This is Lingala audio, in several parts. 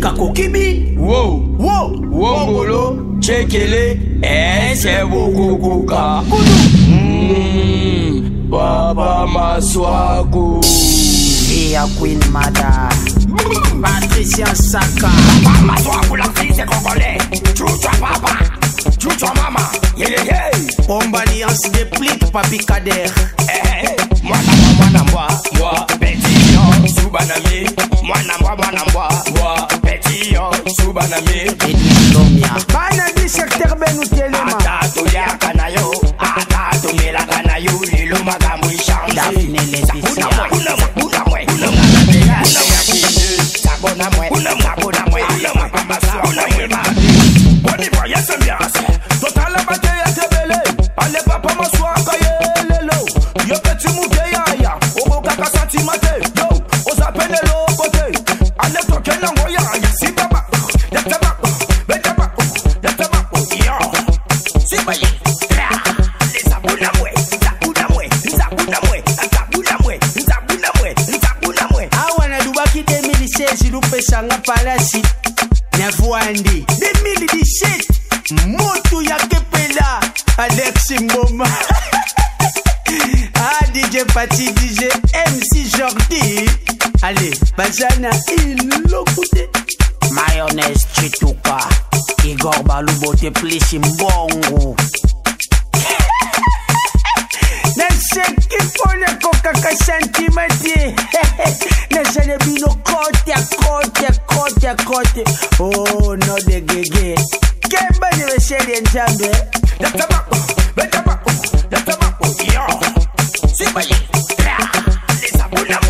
Sika Kokibi. Wow. Wow. Wombolo. Chekele. C'est beaucoup kuka. Baba Maswaku. Via Queen Mada. Patricia Saka. Baba Maswaku la fille c'est congolais. Chouchou papa. Chouchou maman. Yeah. Bomba alliance de plique papi Kader. Moi petit yo Subanami. Moi petit yo Subanami. Edith Lomia. Bana di secteur Benu Telema. Atato ya kanayo. Atato mela kanayo. Lilo magamu ishanzi. Daphne Laetitia. Shanga Palasi Nevuandi 2017 Motu ya Kepela Alex Mboma DJ Pati DJ MC Jordi Allez Bazana Ilokute Mayonnaise Chituka Igor Balubote Plisi Mbongo Neseki pone koka kasantimati Nesene bino kote Oh no de gege Kemba ni weseli enjambe Yatabako Yo Sibaye Nzabuna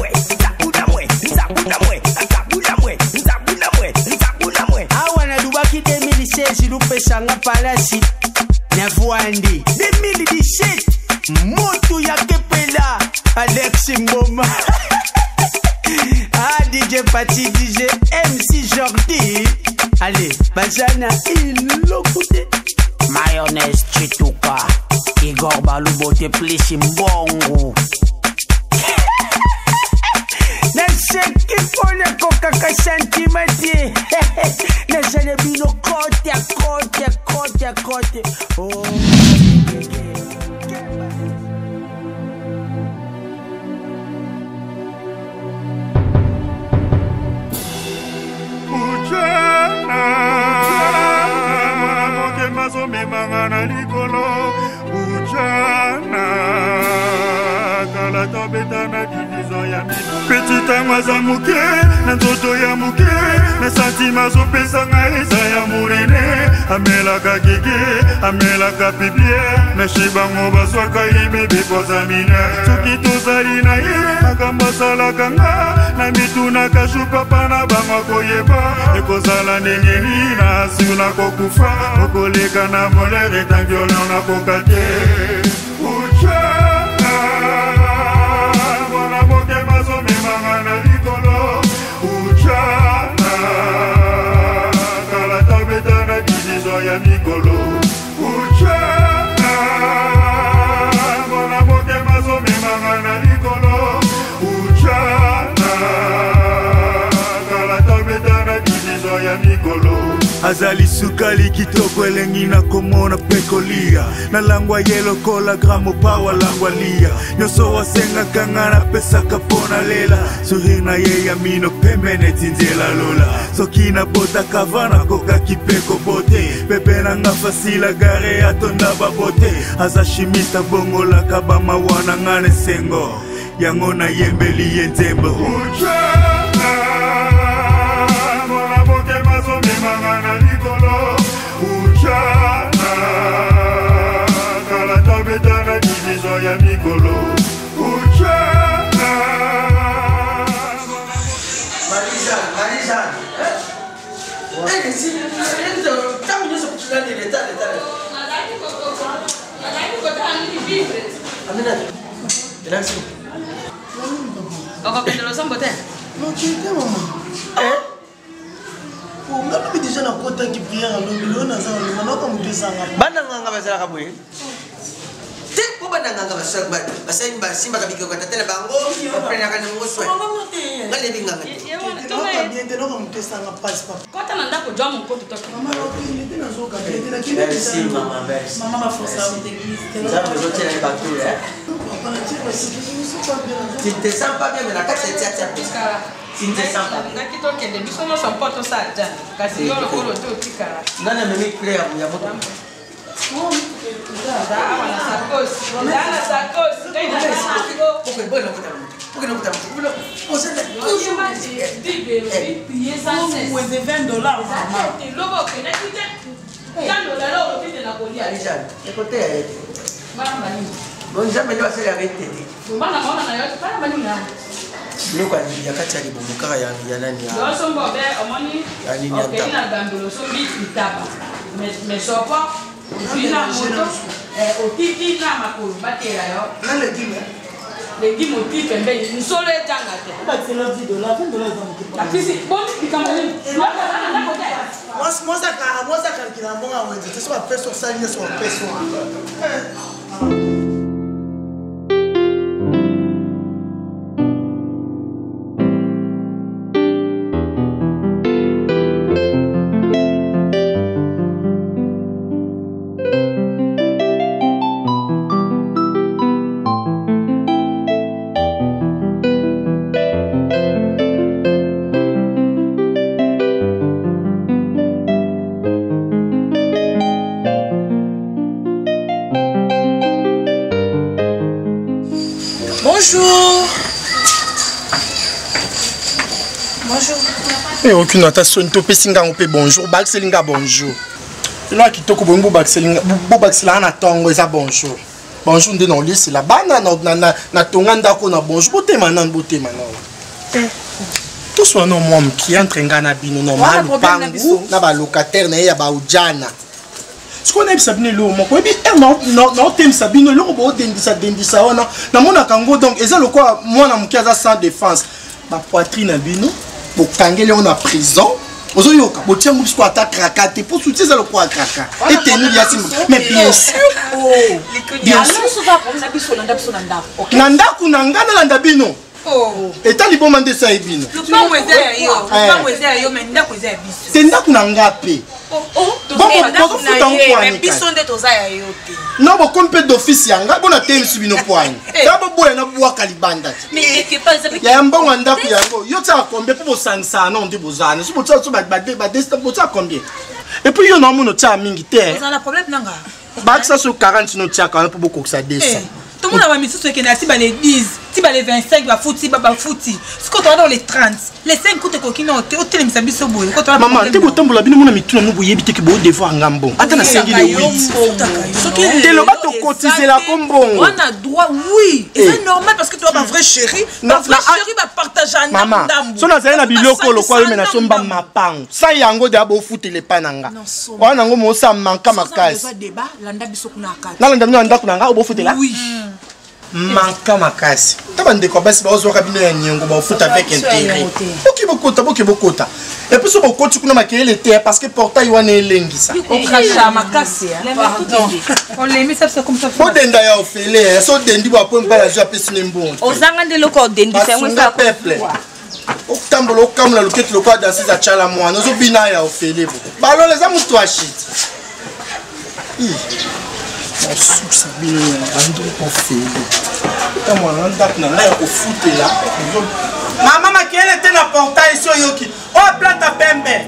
mwe Awana dubaki 2016 Lupe Shanga Palasi Nevuandi 2017 Motu ya Kepela Alex Mboma DJ Pati DJ MC Jordi Allez Bazana Ilokute Mayonnaise Chituka Igor Balubote Plisi Mbongo Neseki pone koka kasantimati Nesene bino kote Oh Memangana likolo Ujana Kala tabetana division ya mino Petita mwaza muke Na nzoto ya muke Na santima zo pesa nga eza ya murene Amelaka keke Amelaka pipie Na shibango baswaka ime bipoza mine Soki tozali na ye Makamba salaka nga Na mituna kashu papa na bangwa koyeba Ekozala nengeni na asuna kokufa Okoleka na molere tan violent na kokate Uchana Mwana moke mazo memanga na likolo Uchana Kala tabeta na division ya mikolo Uchana Mwana moke mazo memanga na likolo Uchana Kala tabeta na division ya mikolo Azali sukali kitoko elengi na komona pekolia Na langwa yelo kola gramo pawa langwa lia Nyoso wasenga kangana pesaka pona lela Suhina ye ya mino pemene tinzela lola Sokina bota kavana koka kipeko bote Pepe na nga fasila gare atonda babote Aza shimista bongo la kabama wana ngane sengo Yango na yembeli yenzembo Uchana Mwana boke mazo memangana likolo Uchana Kala tabetana division ya mikolo Uchana Marisa Kami nyo sa kutulan ni Leta Amina Relax mo Kapitalo sa bote? Non, tu étais maman. Oh, mais déjà na kota ki prière lo bilona za lo na ko mutesanga. Banda nganga basala ka boye. Te ko banda nganga basala ba basala ba simba ka bikyo ka tena bango. Prena ka nmo swe. Ngale binganga. Bonjour. Bonjour. Et aucune attention, tu peux singa on peut bonjour, Baxelinga bonjour. Là qui toko bongo Baxelinga, Baxelinga na tongo eza bonjour. Bonjour de non lisi la bana na tonganda ko na bonjour, bote manan. Tout soit non mom qui entre ngana bino normal pangu na ba locataire na ya ba ujana. Ce qu'on aime Sabine lo moko ebi non tem Sabine lo bo dendisa ona na mona kango donc eza le quoi moi na mukiaza sans défense ba poitrine bino bo kangele on a prison ozo yoka bo tiangu bisko attaque rakate pour soutien ça le quoi kraka et tenu ya sim mais bien sûr bien sûr nanda kunanga na landa bino et tali bon mande ça ebino le pas weze yo mais ndako eza biso tenda kunanga pe non, bon, peu d'office, yanga, bon, a thème subino point. D'abord, bon, na bois calibanda. Mais il y a un bon mandat pour yango. Yo t'a combien pour sansa, non, de bozane. Si vous t'a combien. Et puis, yo n'a mon t'a mingité. Vous avez un problème, nanga. Bah, ça sur 40, nous t'a quand même pour beaucoup que ça descend. Tout le monde a mis sur ce qu'il y a, si les 10, si les 25, va fouti, baba fouti. Ce qu'on a dans les 30, les 5 coups de coquine, au téléphone, ça bise au bout. Maman, t'es content pour la bine, mon ami, tout le monde, vous y évitez que vous devez un gambon. Attends, la 5 de 8. T'es le bateau cotisé là comme bon. On a droit, oui. Et c'est normal parce que tu as ma vraie chérie. Ma vraie chérie va partager un maman, si on a un biloko, le quoi, mais na somba ma pan. Ça y a un go d'abo foot les pananga. On a un go mosa manka ma casse. Landa bisokuna kata. Landa nanda kunanga au foot là. Oui. Manka makasi. Tabande ko basi ba ozo kabino ya nyongo ba foot avec intérêt. Boki bokota. Et puis so bokoti kuna makele te parce que portail wana elengisa. On cracha makasi. Pardon. On les met ça comme ça. Faut denda ya ofele, so dendi ba po mbala jo apesi nembo. Ozanga de loko dendi c'est moi ça peuple. Okutambolo okamula loketi lokwa dansi za chala mwana ozo bina ya ofele bo. Ba lo les amutu achite. Sousa bien ando ko fele. Tamo anda na la ko fute là. Mama makele te na portail so yoki. O planta pembe.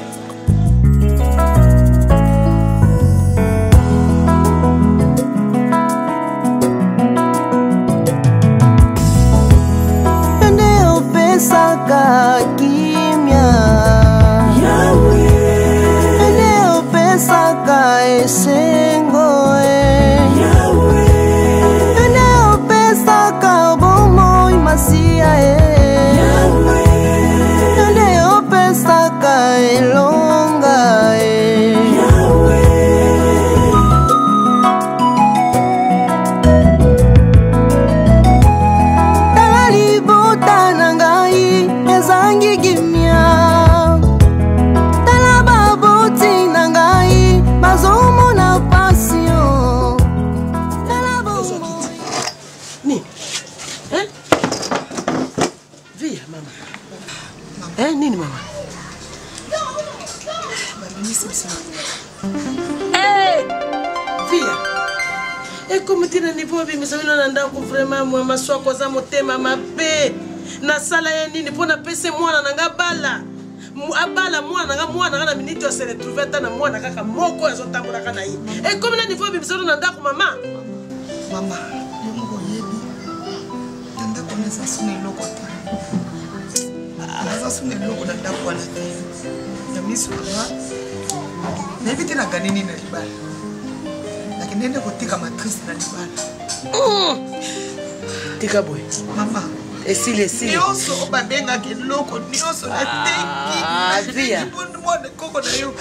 Ende opesaka kimya. Yahweh. Ende opesaka esengo. Nini maman? Fia. Comme tu n'as pas vu, mais ça m'a vraiment moi ma soie cause mon thème ma paix. Na sala ya nini pona pese mwana nanga bala. Abala mwana na minute se retrouver ta na mwana kaka moko azotambola kana yi. Comme na niveau biso na ndako mama. Mama, yongo yebi. Tanda komesa sune loko ta. Anaza sune loko na ndako wana te. Ya misu mama. Na evite na ganini na libala. Lakini nende kotika matrice na libala. Tika boy. Mama. Esile. Nioso babenga kiloko nioso na tenki. Via. Mwana koko na yo.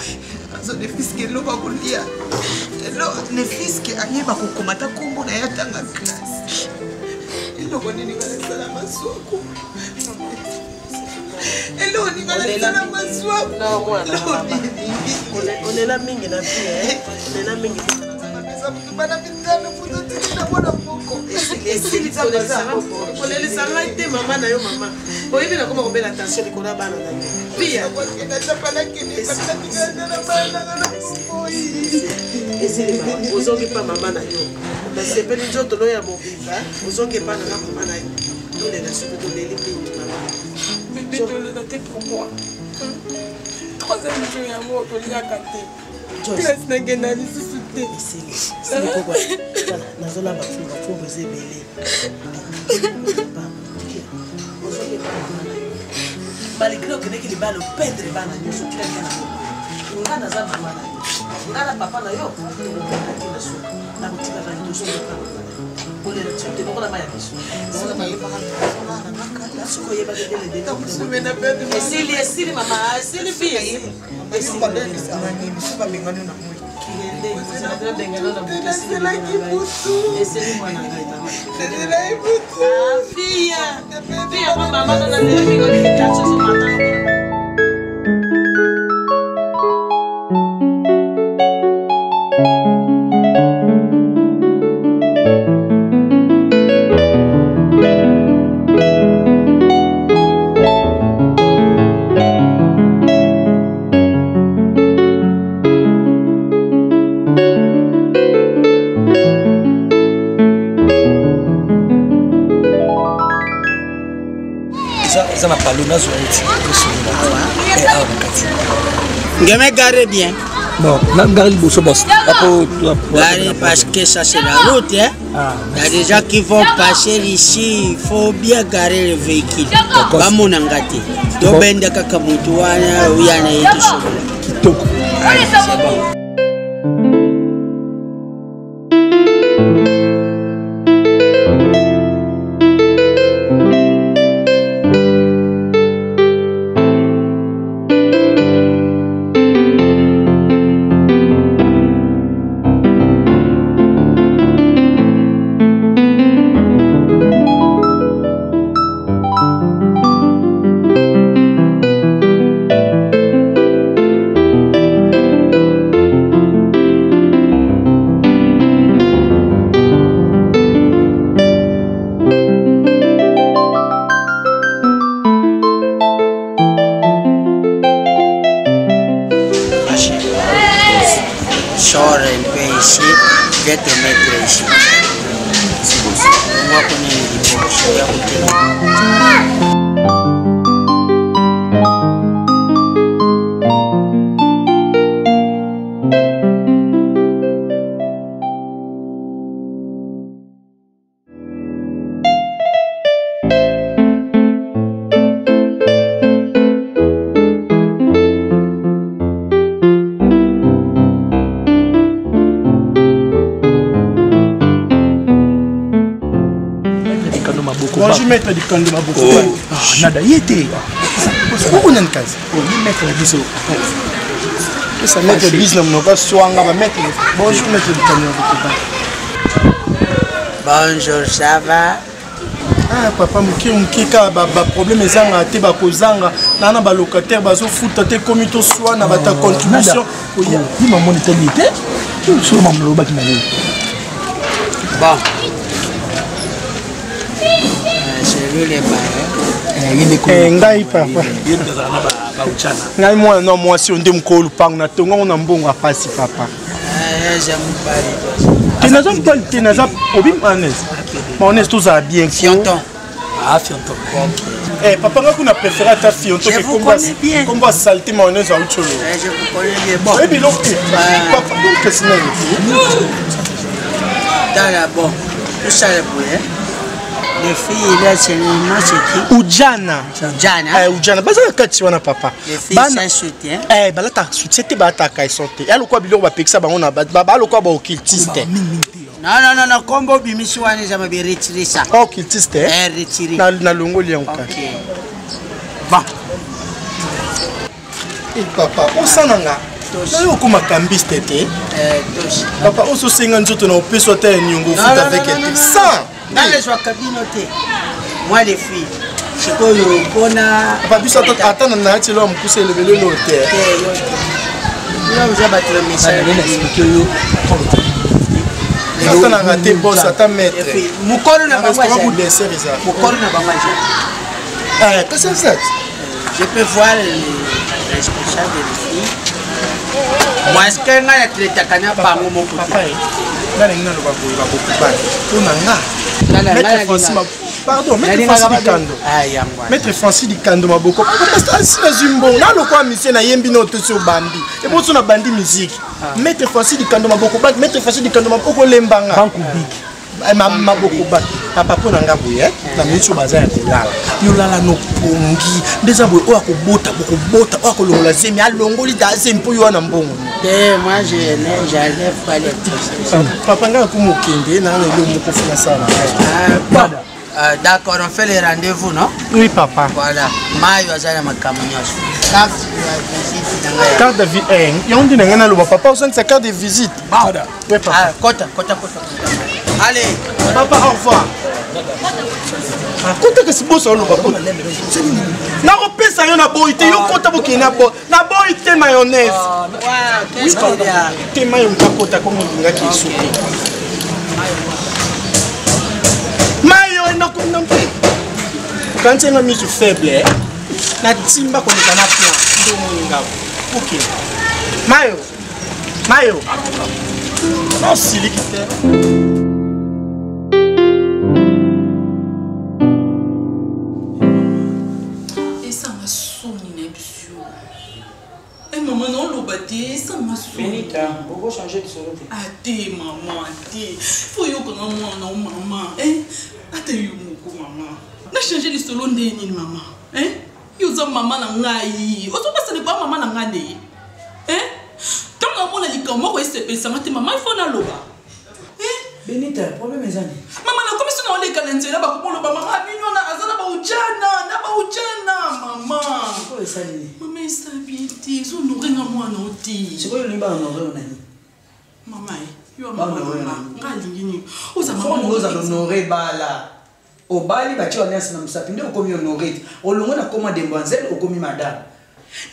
Azo ne fiske loba kulia. Elo ne fiske ayeba kukomata kombo na yatanga class. Elo nini ngala sala masoko. Elo ni ngala sala masoko. Na mwana mama. Onela mingi na pia onela mingi. Bana bitana puto tina bona poko. Esili sanga te mama na yo mama. Oyebi na koma kobela attention likona bana na yo. Pia na tapala kini patana na bana na boyi. Esili mama ozongi pa mama na yo. Na sepeli njoto lo ya mobiba ozongi pa na mama na yo. Tole na suku to leli mingi mama. Bébé tole na te pour moi. Troisième jour ya mo to liga kate. Classe na gena li susu te. Esili pourquoi nazola ba fumba zebele. Balikilo keneki li balo pendre bana nyoso kila kana. Ngana za mama na yo. Ngana papa na yo. Ngana so. Na kutika za nyoso kwa. Ole na tete ko na maya biso. Ngana ba yepa kana na kala suko yeba dele dele. Kusumena pende. Esili mama, esili pia. Esili kwa ndani sana ni msuba mingano na mwe. Kiende kusana bengano na buto esili. Esili mwana ngaita. Nila ibutu. Fia kwa mama na nila mingo ni kitacho so mata. Na palona zoiti Ngeme garé bien. Bon, na garé le bosso boss. Garé parce que ça c'est la route hein. Il y a des gens qui vont passer ici, il faut bien garer le véhicule. Ba mona ngati. To benda kaka mutu wana uyana yetu shobola. Kitoko. Allez, c'est bon. Je vais te mettre ici. On va connaître Bonjour maître du camp de Maboko. Nada yete. Pourquoi on a une case? Maître biso. Ça maître business non pas soanga va mettre. Bonjour maître du camp de Maboko. Bonjour, ça va? Ah papa mukika ba problème ezanga te ba kozanga nana ba locataire bazo futa te komito soa na bata contribution. Dis maman n'était sur maman lo baki na yo. Bon. C'est ngai papa ngai mwana no mwasi onde mokolo lupango na tongo na mbongo apasi papa tenaza mobali te naza obi mayonnaise tozala bien Fionton. Ah, Fionton. Papa nga kuna préféré ata Fionton que combo saleté mayonnaise à autre chose. Je vous connais bien. Bon. Et biloko papa donc qu'est-ce que Dans la bon. Tout ça le poulet. Les filles là c'est qui? Ujana. Ujana. Baza kati wana papa. Les filles sans soutien. Balata soutien te balata kai santé. Ya lokwa biloko ba pekisa bango na ba lokwa ba occultiste. Non, combo bimisi wana za mabi retirer ça. Occultiste. Retirer. Na longo li yanka. OK. Bon. Papa, on sananga. Nayo ko makambiste te. Papa, on so senga nzoto na opeso ta nyongo foot avec elle. Ça. Dans les joies cabinoté. Moi les filles. C'est quoi le bona. Papa, biso attendre na ti lo mkuse le belo no te. Là vous avez battu le message. Ça n'a raté boss à mettre. Mukolo na bango dessert ça. Mukolo na bango. Qu'est-ce que c'est? Je peux voir les responsables des filles. Moi est-ce que nga traité kana bango mon papa. Là les ngana ba ko ba na nga. Maître Francis pardon, Maître Francis Dikando. Maître Francis Dikando maboko. Parce que Zumbo na lokwa mission na yembi no to so bandi. Et bon so na bandi musique. Maître Francis Dikando maboko ba Maître Francis Dikando maboko lembanga. Maboko ba papa pona nga boye na miso baza ya kolala. Yo lala no pongi. Déjà boye o akobota o akolongola zemi alongoli da sempo yo na mbongo. Moi j'allais pas les papa nga ko mokende na le moko fina sana. D'accord, on fait les rendez-vous, non? Oui, papa. Voilà. Mayo azala makamonyos. Carte de visite. Il y a un dîner à l'eau. Papa, on sent sa carte de visite. Voilà. Oui, papa. Kota. Allez. Papa, au revoir. Kota que c'est beau ça, l'eau, papa. Na repesa yo na boité, yo kota boké na boité mayonnaise. Ouais, qu'est-ce qu'il y a? Té mayo kota comme on dirait qui soupe. Quand tu as mis sur faible, na timba qu'on est en plan. Ok. Mayo. Non, si l'équité. Et ça m'a sonné, monsieur. Et maman, non, l'obati, ça m'a sonné. Benita, pourquoi changer de solo? Attends, maman, attends. Faut yo qu'on a non, maman. Attends, yo, maman. Na changer le solo ndeni maman. Yo za maman na ngai. Ozo pasa le ba maman na ngane. Tant na mona likamo ko esepesa mate maman il faut na loba. Benita, problème ezani. Maman na comme si na ole kalenzela ba ko loba maman bino na azana ba ujana maman. Ko esali. Maman stabilité, zo norenga mwana oti. C'est quoi le limba na ngoro nani? Maman, yo maman. Ngalingini. Oza maman oza honorer bala. Obali bati alliance na musapi ndio ukomi honorate olongo na koma dembanzel ukomi madame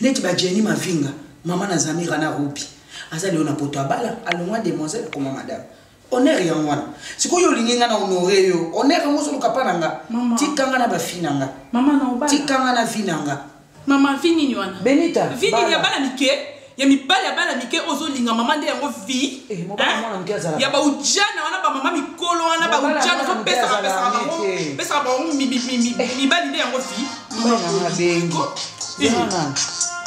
neti ba Jenny Mavinga mama na Zamira na Rupi azali ona poto abala alongo dembanzel koma madame honneur ya mwana sikoyo linginga na honore yo honneur ngo solo kapananga tikanga na bafinanga mama na obala tikanga na finanga mama vini ni wana Benita vini ya bala mike ya mibali ya bala mike ozolinga mama nde yango vi ya ba ujana wana ba mama mikolo wana ba ujana so pesa ba mibali nde yango vi mama bengo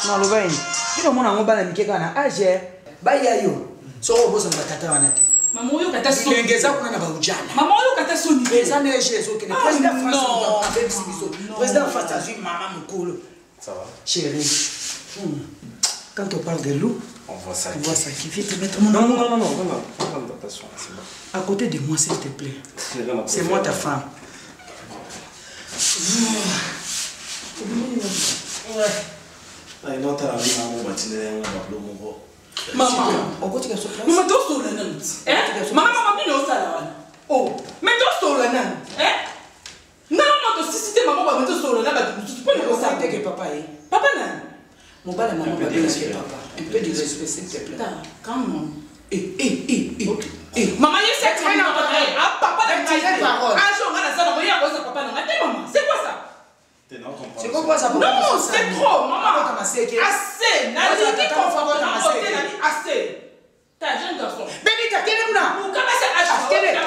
na lobaini kino mona ngo bala mike kana age baya yo so oboza mbatata wana te mama oyo kata so ngeza kuna na ba ujana mama oyo kata so ni pesa ne jesu ke président France avec Sibiso président France a vu maman mukolo ça va chérie. Quand on parle de loup, on voit ça qui vient te mettre mon nom. Non, attention, c'est bon. À côté de moi, s'il te plaît. C'est moi ta femme. Maman, mon papa, un peu de respect, s'il te plaît. Comment? Maman, il sait que papa n'a pas dit parole. Un jour, on a ça, on va y avoir ça, papa n'a pas dit, maman. C'est quoi ça? C'est quoi ça? Non, c'est trop, maman. Assez. N'a dit confortablement. Assez. T'as jeune garçon. Baby, t'as quel âge? Comment ça a quel âge?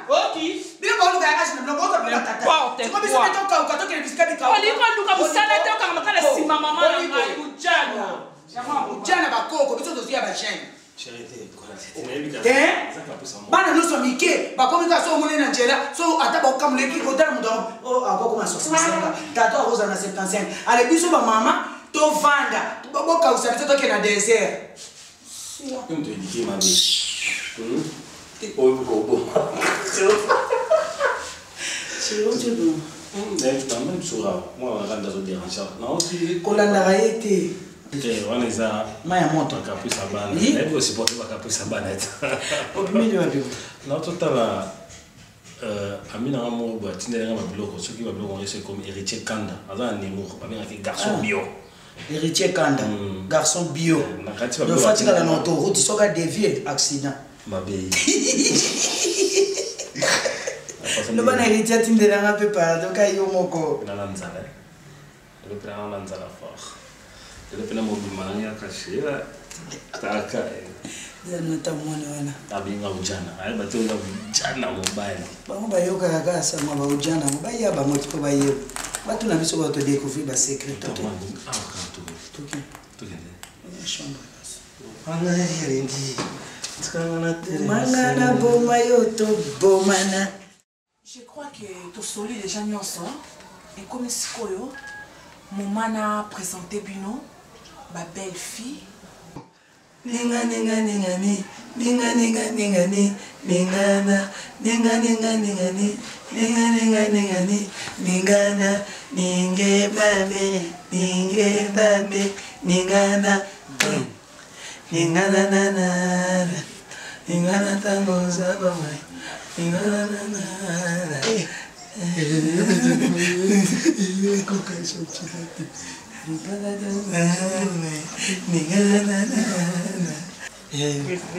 Ok. Bien bon, le âge, non, bon, t'as pas tata. Tu peux mettre ton cas, quand tu es biscuit, tu as. Oli quand Luka musala te quand makala sima maman na ngai ujana. Ujana bakoko, biso dosia ba chaîne. Charité, quoi. Bana no so mike, bakomi ka so mone na njela, so ata ba kamuleki ko tala mundo. Oh, akoko ma 65. Tata roza na 75. Ale biso ba mama to vanda. Boka usabito to ke na désert. Comme tu dis, ma vie. Oh, c'est bon. Même sur moi, on rentre dans le dérangeant. Non, tu Kolanda été. On les a. Maya montre. Capu Sabana. Elle peut supporter ma Capu Sabana. Non, tout à l'heure. Amina Amour, tu n'es pas bloqué. Ceux qui va bloquer, c'est comme héritier Kanda. Avant, un émour, pas bien avec garçon bio. Héritier Kanda, garçon bio. Le fatigue à l'autoroute, il sera dévié, accident. Ma belle. Le bon héritier, tu me donnes un peu par donc il y a un mot. Le plan Lanzala fort. Le plan mobile, il y a caché. Taka. Notamment, Abinga ujana. Aye bato nga ujana mobile. Bango bayoka kaka ma ba ujana mobile ba moti ko bayo. Batu na biso ba to découvrir ba secret to. Chambre. Je crois que tu solide déjà mis ensemble. Et comme si koyo, mon mana présenté Bino, ma belle fille. Ninga ninga ninga ni, ninga ninga ninga ni, ningana, ninga ninga ninga ni, ninga ninga ninga ni, ningana, ninge babe, ningana, ningana na na, ningana tango zaba mai, ningana na na.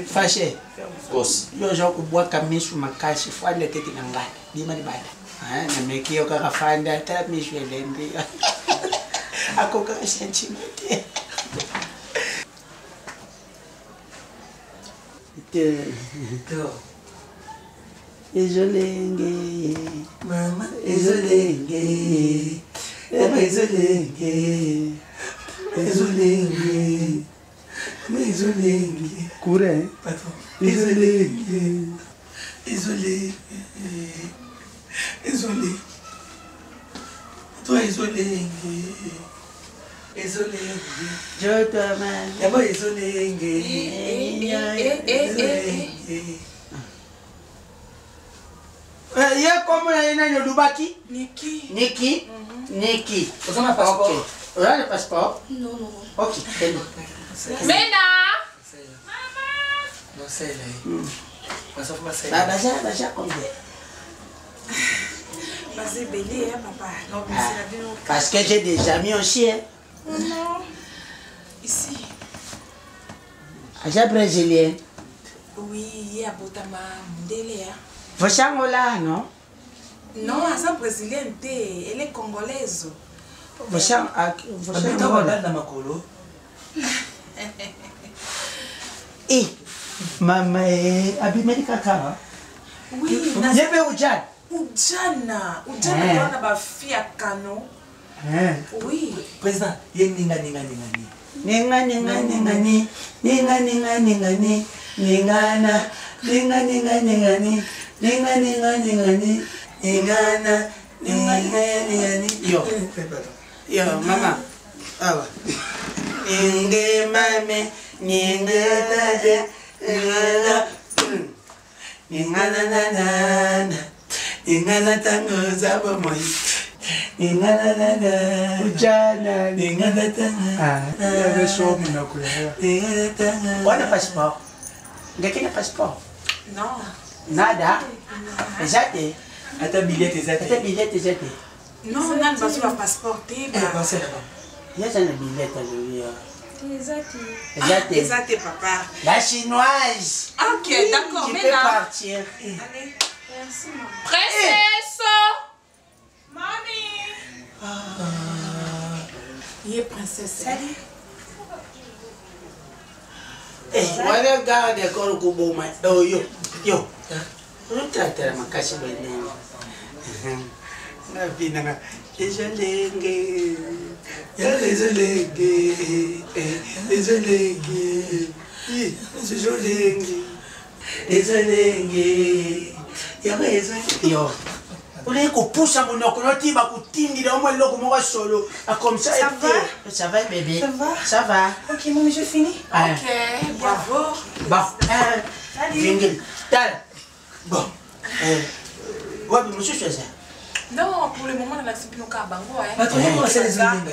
Fâché. Yo já kubuaka mishu makashi fwanda tete na ngani. Bima ni bada. Na mekio kaka fanda ta mishu elembi. Ako kaka sentimente. Isolenge. Mama isolenge. Mama isolenge. Isolenge. Isolenge. Cura, patron. Isolenge. Isolenge. Isolenge. Toi isolenge. Isolenge. Je te mets. D'abord isolenge. Ya como nani Lubaki? Niki. Niki. Niki. Vous avez un passeport? Vous avez le passeport? Non, non. Ok, c'est bon. Mena! Non, c'est là. Baja combien? C'est belé, hein, papa. Non, mais c'est la vie. Parce que j'ai des amis aussi, hein? Non. Ici. Aja brésilien? Oui, il y a Botama Mundele. Vous êtes là, non? Non, elle est brésilienne, elle est congolaise. Vous êtes là, Makolo? Eh, maman, abimeli kaka. Oui, Yebe Ujana. Ujana. Ujana, on a ma fille à Kano. Oui. Président, ninga ninga ninga ni. Ninga ninga ninga ni. Ninga ninga ninga ni. Ningana. Ninga ninga ninga ni. Ninga ninga ninga ni. Ningana. Ninga ninga ni. Yo. Yo, mama. Awa. Ninge mame. Ninge dade. Ningana na na. Ningana tango zabo moi. Ningana na na. Ujana. Ningana tanga. Ele soube na colher. Ningana tanga. Olha o passeport. Onde é que é passeport? Não. Nada? Já tem. Até bilhete já tem. Até bilhete já tem. Não, não, não, não, passeport. Já tem bilhete ali. Exact, papa. La chinoise. Ok, d'accord, tu mais peux là. partir. Allez, merci, maman. Princesse! Mamie! Il est princesse. Salut. Voilà, garde encore au beau matin. Oh, yo. On traite la macasse de l'air. La vie n'a pas. Désolé. Yo. On est qu'on pousse à mon oncle, on va continuer au moins le moment solo. Comme ça, ça va, bébé. Ça va. Ok, maman, je finis. Ok, bravo. Bon, Vingil, tal. Bon. Ouais, monsieur, je fais ça. Non, pour le moment, on a accepté nos cas bango. C'est les autres.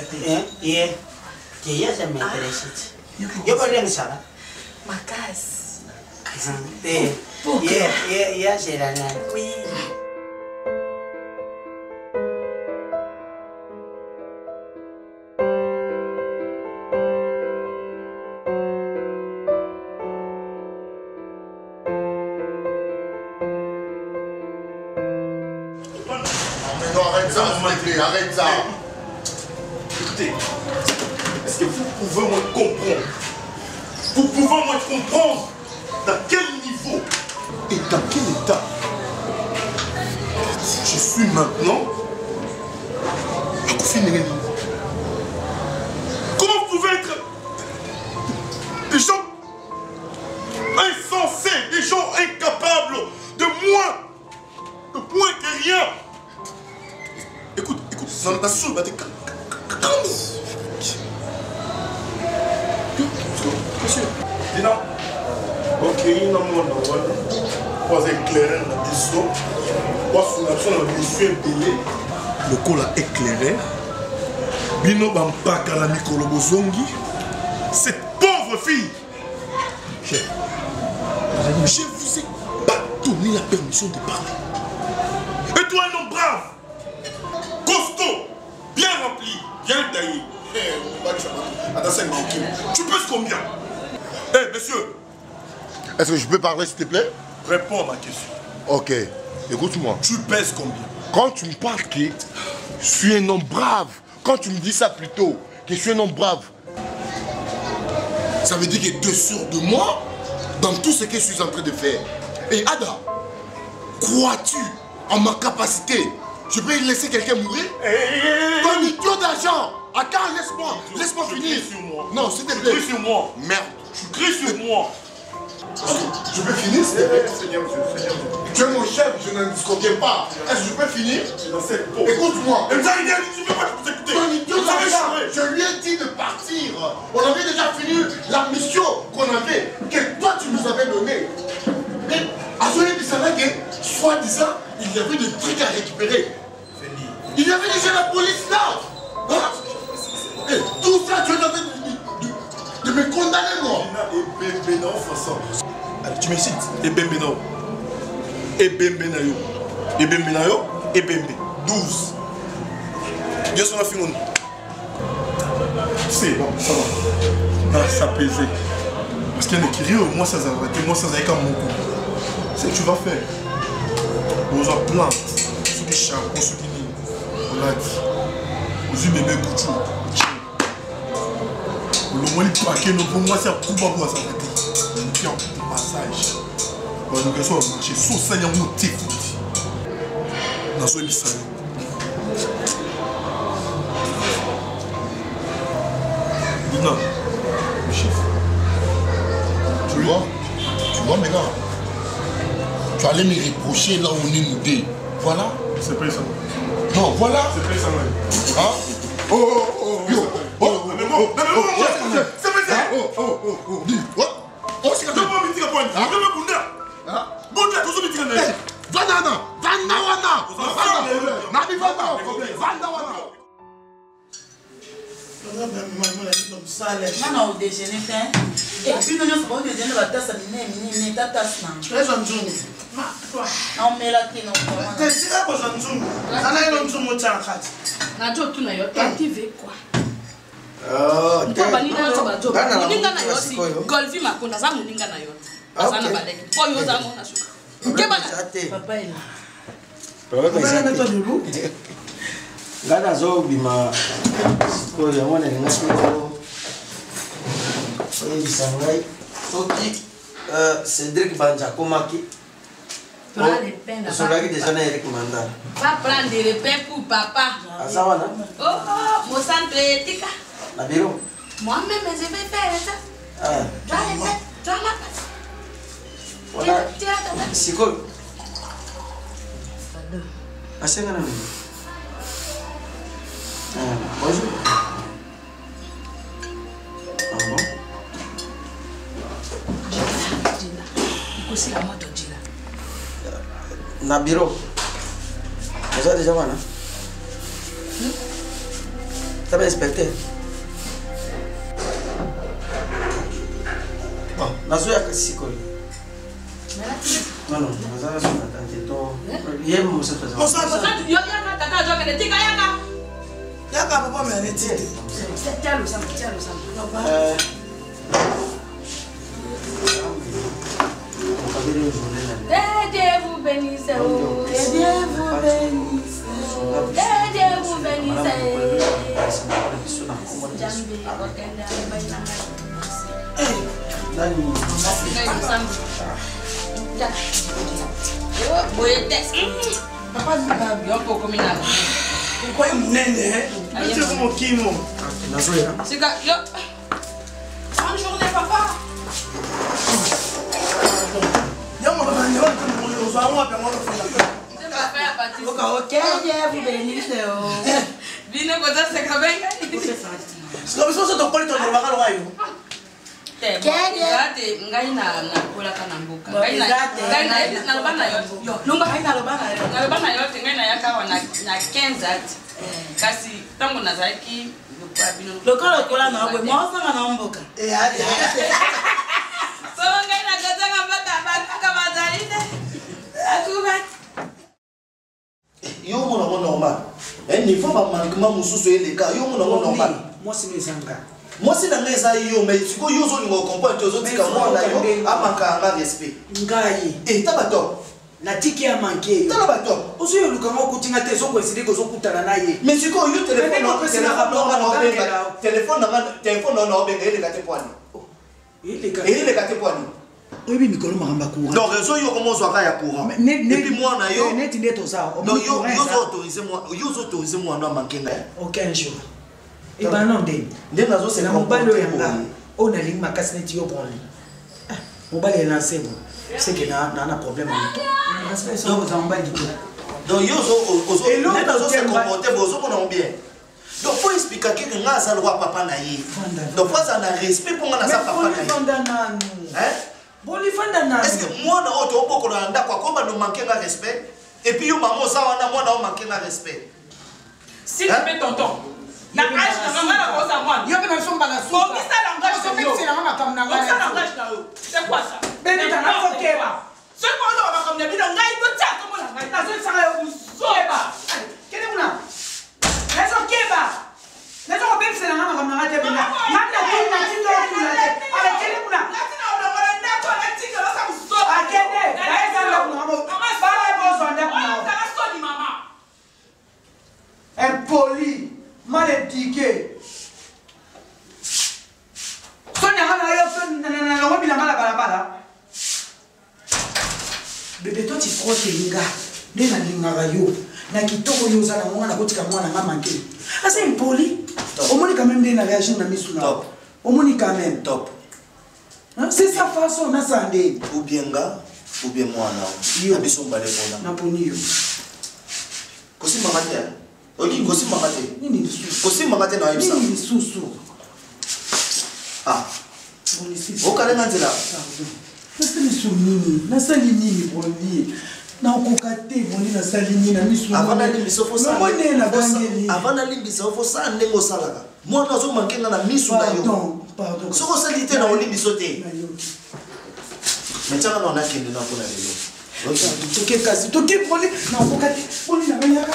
Yeah, ça m'intéresse. Yo, pas bien ça va. Ma casse. Yeah, c'est la nana. Oui. Arrête ça. Écoutez, est-ce que vous pouvez me comprendre? Vous pouvez me comprendre dans quel niveau et dans quel état je suis maintenant à confiner. Comment vous pouvez être des gens insensés, des gens incapables de moins que rien? Écoute, ça n'a pas su, mais monsieur, Dina, ok, non, pas éclairé dans la maison, pas sous l'action de monsieur payé, le col a éclairé, Bino Bampaka la Mikolobozongi, cette pauvre fille, je vous ai pas donné la permission de parler. Et toi, un homme brave, costaud, bien rempli, bien taillé. Tu pèses combien? Eh, monsieur. Est-ce que je peux parler, s'il te plaît? Réponds à ma question. Ok, écoute-moi. Tu pèses combien? Quand tu me parles que je suis un homme brave, quand tu me dis ça plutôt, que je suis un homme brave, ça veut dire que tu es sûr de moi dans tout ce que je suis en train de faire. Et Ada, crois-tu en ma capacité? Je peux laisser quelqu'un mourir? Ton idiot d'argent! Attends, laisse-moi finir. Sur moi. Non, s'il te plaît. Tu cries sur moi. Merde. Tu cries sur moi. Je peux finir, s'il te plaît? Tu es mon chef, je ne disconviens pas. Est-ce que je peux finir? Écoute-moi. Tu ne peux pas t'écouter. Ton idiot d'argent, je lui ai dit de partir. On avait déjà fini la mission qu'on avait, que toi tu nous avais donnée. Mais à ce moment-là, il savait que, soi-disant, il y avait des trucs à récupérer. Il y avait déjà la police là. Hein? Et tout ça, tu es en train de me condamner, moi. Allez, tu m'excites. Et Bembenao. Et Bembenayo. Et Bembenayo. Et Bembe. 12. Bien sûr, on a fini. C'est bon, ça va. Non, ça pesait. Parce qu'il y a des curieux, moi ça va arrêter, moi ça va être comme mon coup. C'est que tu vas faire. On va planter. Ceux qui charbon, ceux qui disent. On l'a dit. Aux yeux bébé Bouchou. Le moins de paquets, pour moi c'est un coup à boire, ça va être. Et puis en passage. On va nous marcher. Sauf ça, il y a un motif. Dans ce émission. Dina, chef. Tu vois maintenant, tu allais me reprocher là où on est nous deux. Voilà. C'est pas ça. Non, voilà. C'est pas ça, ouais. Hein? Oh, yo. Mais bon, c'est pas ça. Dis, what? Oh, c'est comme ça. Je vais pas me dire à point. Je vais me bounder. Bounder, tout ça, me dire à Vanana. Mwana au déjeuner hein. Et puis nous sommes au déjeuner va tasser mine tata sna. Tu es un zoom. On met la tino. Tu sais quoi un zoom? Ça n'a pas un zoom au tchat. Na jo tu na yo active quoi. Oh, tu vas ni na so ba moninga na yo si golfi makonda za moninga na yo aza na baleki po yo za mona suka papa ina nga nazobima sikoyo yango nalinga siko oyebisa ngai soki Cédric Banja akomaki osolaki déjà na Eric Mandala va prendre le pain pour papa aza wana mon centre éthique na bureau moi-même je vais faire ça voilà sikoyo asenga na nini bonjour bon c'est la moto Dina na bureau déjà déjà wana ça va inspecter bon nazoya kasi sikoyo non naza sur la tante to yé mosa to yo yana tata jo que tika yana yaka papa me ne tite tiens le sang Dieu vous bénisse, Dieu vous bénisse, Dieu vous bénisse. Pourquoi il m'nene? Tu es comme qui moi? C'est que yo. Bonne journée papa. Ok, Dieu vous bénisse. Vine koza seka benga. Sika biso so tokoli to lobaka lo kayo. Ngate ngai na kola kana mboka. Ngai na lobana yo. Lunga ngai na lobana yo. Na lobana yo ngai na yaka wana na 15 at. Kasi tangu nazaki lokwa bino. Lokolo kola na bwe mo sanga na mboka. Hadi. So ngai na koza ngamba baka bazalite. Akuba. Yo mon normal. Il faut pas manquement mususu eleka. Yo mon normal. Moi c'est mes sanga. Moi c'est dans les aïeux mais tu ko yo zo ni comprendre to zo tika moi na yo amaka nga respect. Ngai. Tabato. Na tiki ya manke. Tabato. Oso yo luka ngo kutinga te so kwesiri ko zo kutana na ye. Mais tu ko yo téléphone na obenga eleka te poani. Eleka te poani. Oyebi mikolo makamba courant. Donc réseau yo comment zo ya courant. Et puis moi na yo. Net ndeto ça. Donc yo autorisé moi na manke nga. Aucun jour. Et ben non ndeni. Ndeni nazo c'est mobali yanga. On a ligne makasi net yo bon. Mobali est lancé bon. C'est que na problème en tout. Donc on va dire. Donc yo zo se comporter bozo pour bien. Donc faut expliquer que nga za loi papa na ye. Donc faut ça na respect pour nga na sa papa na ye. Hein? Est-ce que moi na auto boko na nda kwa komba no manquer nga respect et puis yo maman za wana moi na manquer nga respect. S'il te plaît tonton. Na âge na ngana ko sa moi. Yo pe na somba la so. Ko ça langage so pe c'est na mama comme na ngana. Ça langage na yo. C'est quoi ça? Bébé ta na fokeba. Ce qu'on a comme na bino ngai to tsa comme na ngai. Na so ça yo soeba. Kene muna. Na so keba. Na so pe c'est na mama comme na ngate bina. Na na tindo tu la. Ale kene muna. Na tina ona wala na ko na tindo la sa so. Akene. Na esa na mama. Bala bo so na ko. Na so ni mama. Impoli. Mal étiqué. Sonia bébé toi tu frottes linga. Nena linga rayo. Na kitoko yo za na mwana kotika mwana nga manke. Asa impoli. Omoni quand même dena réagir na misuna. Top. Omoni quand même. Top. C'est sa façon na sande. Ou bien nga, ou bien mwana. Na biso mbale pona. Na poni yo. Kosi mamate. Ok, kosi mamate. Nini susu. Kosi mamate na yebisa. Nini susu. Ah. Okalenga nzela. Nasali sunini, nasali nini boni. Na kokate boni nasali nini na misu. Avana limbiso fo sa. Mone na bangeli. Avana limbiso fo sa ndengo salaka. Moi nazo mankenga na misu na yo. Pardon. Soko salite na olimbiso te. Metanga na nakende na kona lelo. Toke kasi, toke boni na kokate boni na banyaka.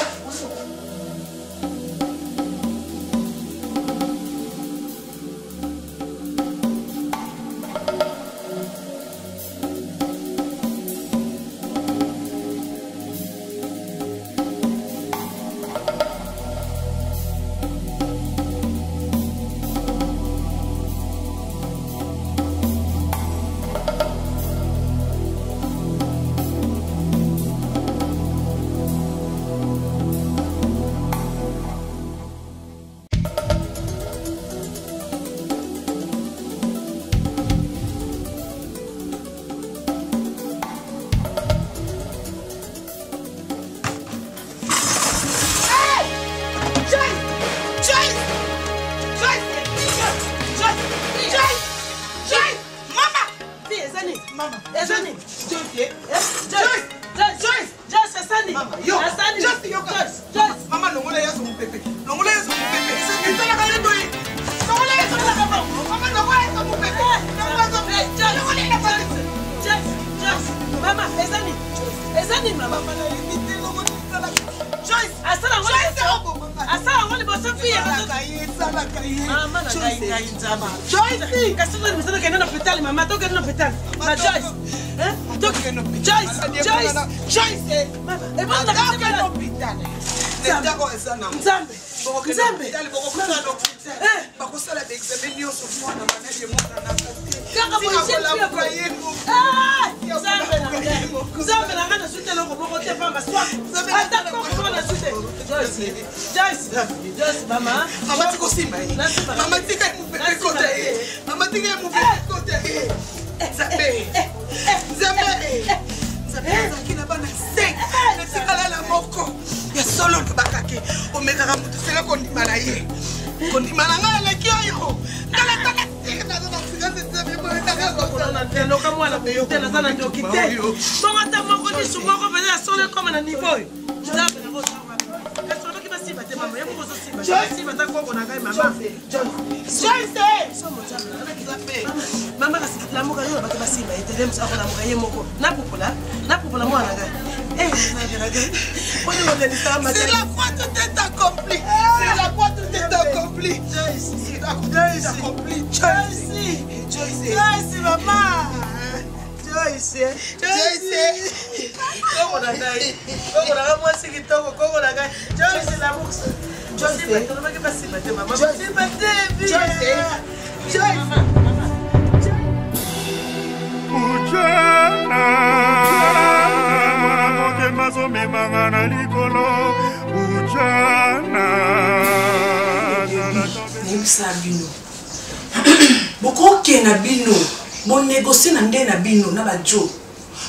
Bon négocier na ndé na bino na bajo.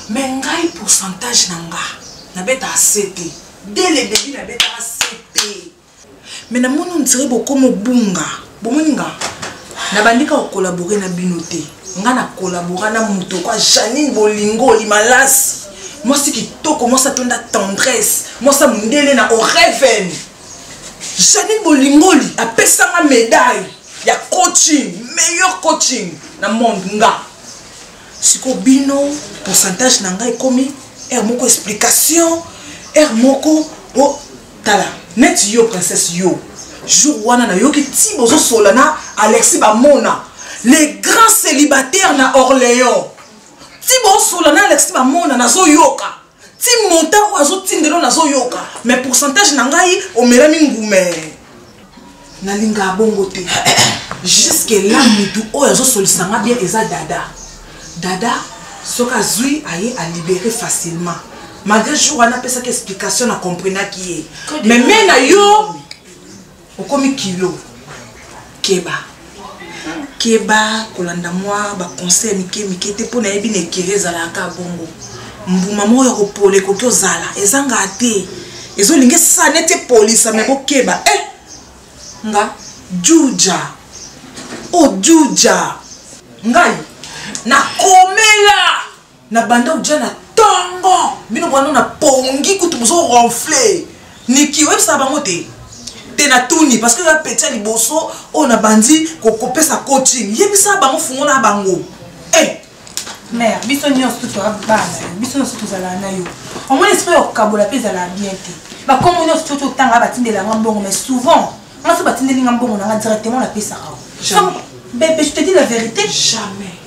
Mais ngai pourcentage na nga na beta accepté. Dès le début na beta accepté. Mais na mono ntire boko mobunga. Bomoninga. Na bandika ko collaborer na bino te. Nga na collaborer na muto kwa Janine Bolingo limalasi. Moi c'est kitoko, moi ça tonda tendresse. Moi ça mundele na oreven. Janine Bolingo li a pesa ma médaille. Ya coaching, meilleur coaching na monde nga. Siko bino pourcentage na nga ekomi moko explication, moko o tala. Net yo princesse yo. Jour wana na yo ki ti bozo solana Alexis Bamona, les grands célibataires na Orléans. Ti bozo solana Alexis Bamona na zo yoka. Ti monta ou azo tindelo na zo yoka. Mais pourcentage na ngai o merami ngume. Na linga bongo te. Jusque là mutu o azo solisanga bien eza dada. Dada soka zui aye a libérer facilement. Malgré jour on a fait cette explication na comprena qui est. Mais mena yo o komi kilo. Keba. Keba kolanda moi ba conseil mike te pona yebi ne kireza la ka bongo. Mbuma mo yo pole ko zala ezanga te. Ezo linge sa nete police mais ko keba. Nga juja. O juja. Ngai na komela na banda uja na tongo bino bwana na pongi kutu bozo ronfler niki websa bango te na tuni parce que la petit liboso on a bandi ko kopesa coaching yebisa bango fungo na bango mère biso nyos tout bana biso nyos tout zala na yo au moins esprit o kabola pesa la bien te ba comme nyos tout tanga batindela ngambongo mais souvent on se batindeli ngambongo na directement la pesa jamais bébé je te dis la vérité jamais.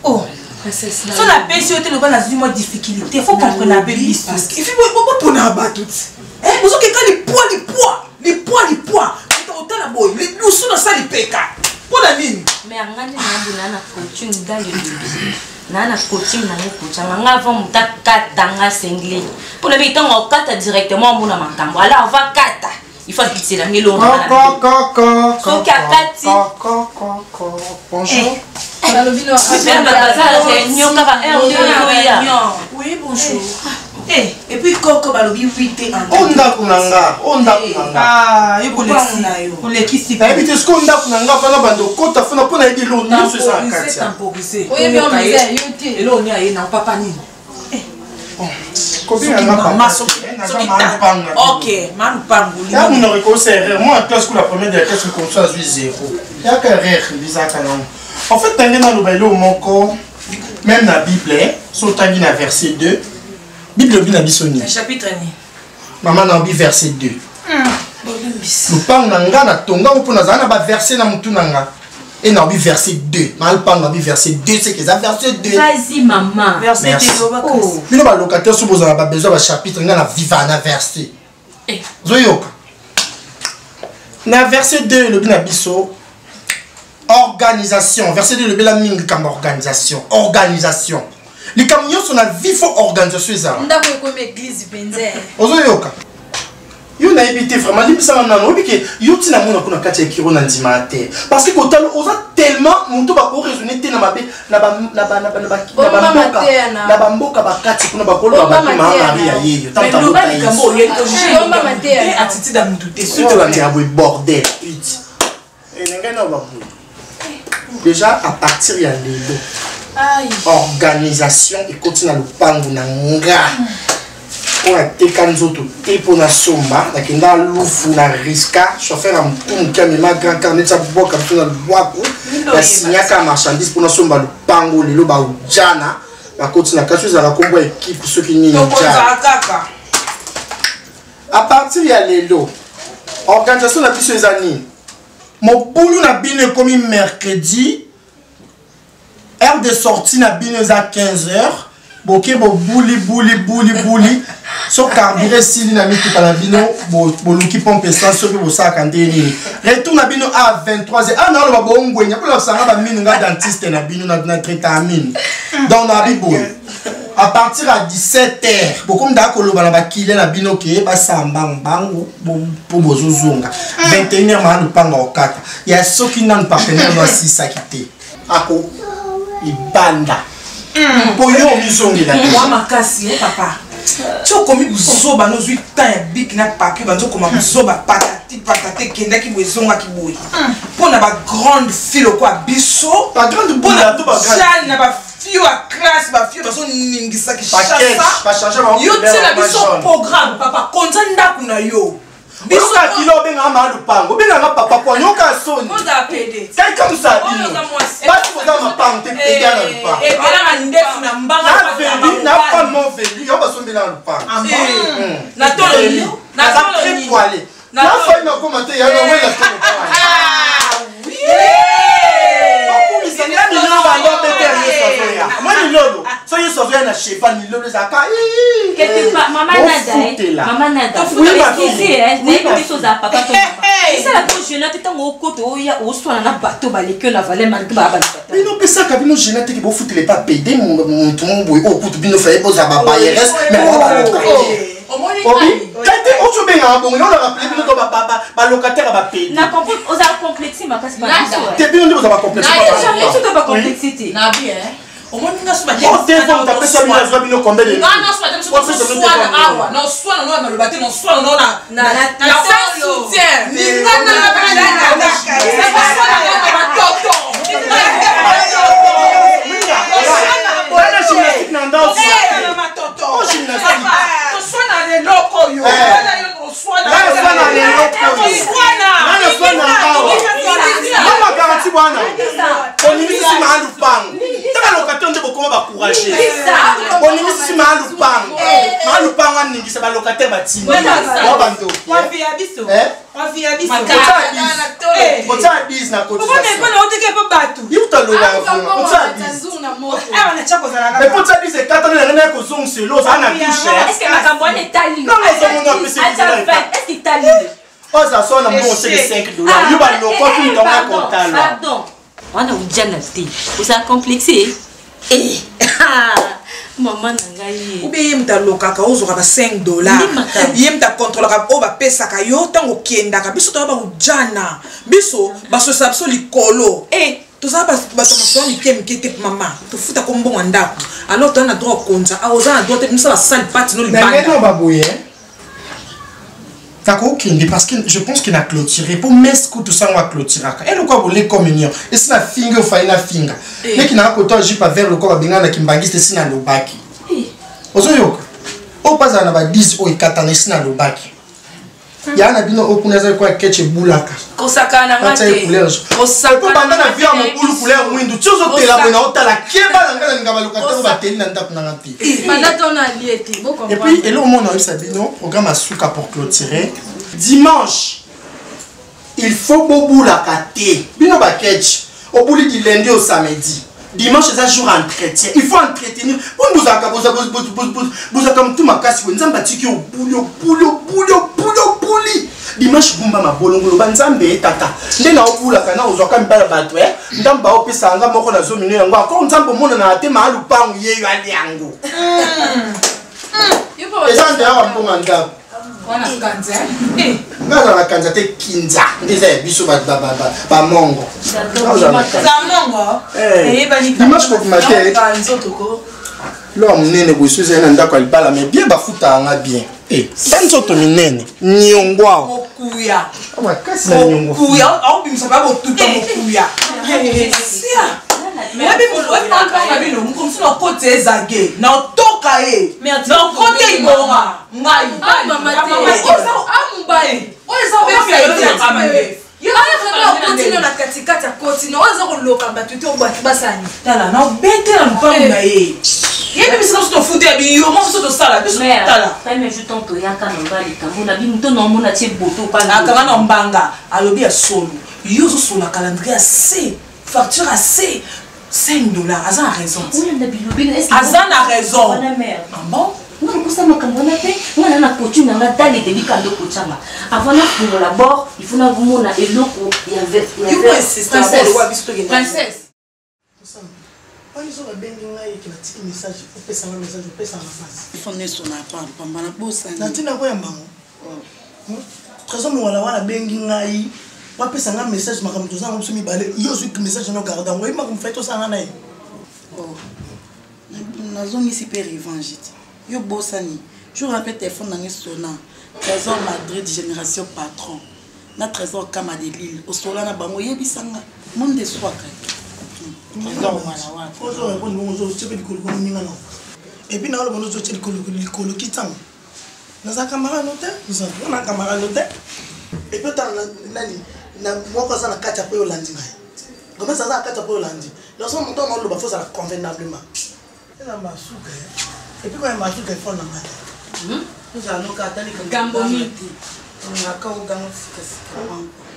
Oh, princesse. Si on a payé, on a une difficulté. Il faut comprendre la bébé. Parce qu'il faut pas pour la battre. Vous avez les poids. Autant la boy, les nous sont dans ça les pécats. Pour la ligne. Mais on a un coaching dans le bébé. Nana coaching na coaching. On a avant muta katanga singlé. Pour le béton on kata directement mon makambo. Alors on va kata. Il faut quitter la mélodie. Bonjour. Oui, bonjour. Et puis Coco balobi 8 ans. Onda kunanga. Ah, yo kolexi na yo. Kolexi. Na ebite ce qu'on a kunanga bana bando kota fona pona edi lo nyuso sa kati. Temporisé. Oye bien misère, yo ti. Et là on y a na papa ni. Combien on a pas? OK, malupango. Ya mon reconcert. Moi en classe pour la première de la classe comme ça 0. Ya ka rire bizaka non. En fait tangena lo bailo moko même na Bible, so tangi na verset 2. Bible bi na bisoni. Chapitre ni. Maman na bi verset 2. Lupang nanga na tonga pour na zana ba verset na mutu nanga. Et na bi verset 2. Mal pang na bi verset 2 c'est que ça verset 2. Vas-y maman. Verset 2. Bino ba locataire so bozana ba besoin ba chapitre nga na viva na verset. Zoyoka. Na verset 2 le bi na biso organisation. Verset 2 le bi la mingi comme organisation. Organisation. Les camions sont la vie faut organisation ça. Ndako comme église benze. Ozoyoka. Yo na évité vraiment libisa na no bike yo tina mona kuna kati ekiro na ndima te. Parce que kotalo oza tellement muntu ba ko raisonner te na mabe na ba mboka ba kati kuna ba kolo ba ma Maria yeyo. Tanta mboka kambo yeto Omba matea. attitude à mutu te. Surtout la tia boy bordel. Et n'engana ba. Déjà à partir ya lelo. Organisation et continue à le pango na nga on a tekanzoto te pona somba na kenda lufu na riska chauffeur am tum kamema grand carnet sa boka pona boako la signaka marchandise pona somba le pango lelo ba ujana ba continue ka chose la kombo équipe ceux qui ni kaka à partir ya lelo organisation na biso ezani mobulu na bino komi mercredi. Heure de sortie na bino à 15h. Boké bo bouli. So carburé sili na miti pa na bino bo luki pompe essence so bo sa kandeni. Retour na bino à 23h. Ah non ba bo ngwenya ko la sanga ba minu nga dentiste na bino na traitement. Donc na bibo. À partir à 17h, beaucoup d'ako lo ba na ba kile na bino ke ba samba mbangu po bozozunga. 21h ma no panga okata. Ya soki nan partenaire no asisa kité. Ako ibanda poyo mizongi la moi makasi papa tu komi buzoba no zui temps ya big na papier banzo koma buzoba patate kenda ki bozonga ki boyi pona ba grande fille quoi biso ba grande bola to ba grande na ba fille à classe ba fille baso ningisa ki changer ba yo tela biso programme papa konza ndaku na yo biso ka kilo benga ma lupango benga na papa kwa nyoka soni oza pede kai comme ça bino pas pour ça ma pante te gana lupango et bela ndefu na mbanga na pas mon velu yo baso mbela lupango na tolo na très poilé na fa na commenter ya no wela to oui moi ni lolo so you so na chefa ni lolo za ka quelque part maman nada excusez n'est pas chose à papa ça la trop jeune tant au côté au soir na bateau balé que la valeur malgré ba mais non pesa ka bino jeune te ki bo foutre les pas pédé mon boy au côté bino fait boza ba bayeres mais on va quand on se met en bon on a rappelé bino to ba locataire ba pédé na comprendre aux a complexé ma casse pas te bino on va complexer pas complexité na bien au moins nga soba on téléphone ta personne bino zo bino combien de non soba dem so awa non soit non le bateau non soit non na soutien ni na Pardon. On a déjà acheté. Vous avez complexé. Maman nangai. Oubien mta lokaka ozoka ba $5. Yemta contrôlera o ba pesa kayo tango kienda ka biso to ba ujana. Biso ba so sapso likolo. ça bato masolo mike mike te mama tofuta ko mbongo ndako alors tona droit konza aoza na droit te misa la salle party no libanda mais non baboye d'accord okindi parce que je pense qu'il a clôturé pour mesco tout ça on va clôturer et le quoi les communion et c'est la finger au faina finger mais qui n'a pas autant jipa vers le corps bingana kimbangiste sina lobaki ozoyoka o pas na ba 10 o ikatana sina lobaki ya na bino okuneza kwa keche bulaka kosaka na ngate kosaka banda na via mo bulu couleur mwindu tsozo tela mona otala kieba na ngana ngaba lokatero bateli na ndako na ngati banda tona liete bon et puis et le moment on a bino programme asuka pour clôturer dimanche il faut bobula kate bino ba keche obuli du lundi au samedi dimanche c'est un jour entretien il faut entretenir pour nous akabouza comme tout makasi ko nzamba tiki obuli dimanche bumba mabolongolo banzambe tata ndena obula kana ozwaka mbala bato ndamba opesa anga moko na zomino yango encore nzambo mona na te malu pangu yeyo ali yango eza nde awa mbonga ndako wana kanza ngaza la kanza te kinza ndeza biso ba mongo za mongo dimanche ko matin l'homme nene ko isuza na ndako alibala mais bien bafuta anga bien sanzoto minene nyongwa okuya makasi na nyongwa okuya au bimisa ba botuta okuya mais bi mo fa bino mo comme ça côté ezage na otoka na côté ibonga ngai mama ambaye oza continue na katikati ya continue oza koloka bato te obaki basani tala na obete na lupango na ye yebi bisika biso tofuta ya biyo mo biso tosala biso tala mais je tente yaka na mbali kambo na bino to na omona tie boto pana akanga na mbanga alobi ya solo yo ozosola calendrier assez facture assez $5 aza na raison aza na raison bon non kosa makambo na te ngana na coutume na ngata le début quand de kochanga avant na pour la bord il faut na mona eloko ya princesse Pani so babengi ngai ki natiki message opesa nga message opesa na face. Il faut neso na pa pamba na bosa. Natina ko yambango. Trésor mo wala wana bengi ngai. Wapesa nga message makamto za ngomso mi bale. Yo su message no garda ngo ima kumfeto sana na ye. Oh. Nazongi si pe revanche. Yo bosa ni. Je rappelle téléphone na ngesona. Trésor Madrid génération patron. Na trésor Kama de Lille. Au sola na bango yebisanga. Monde de soi ka. Et puis, nous avons dit que nous quittons. Nous avons camarade noté. Nous avons camarade noté. Et puis, nous avons 4 après au lundi. Comment ça va 4 après au lundi? Nous avons monté dans le bafo, ça convenablement. Et puis, quand il il faut nous nous allons attendre que Gambomiti.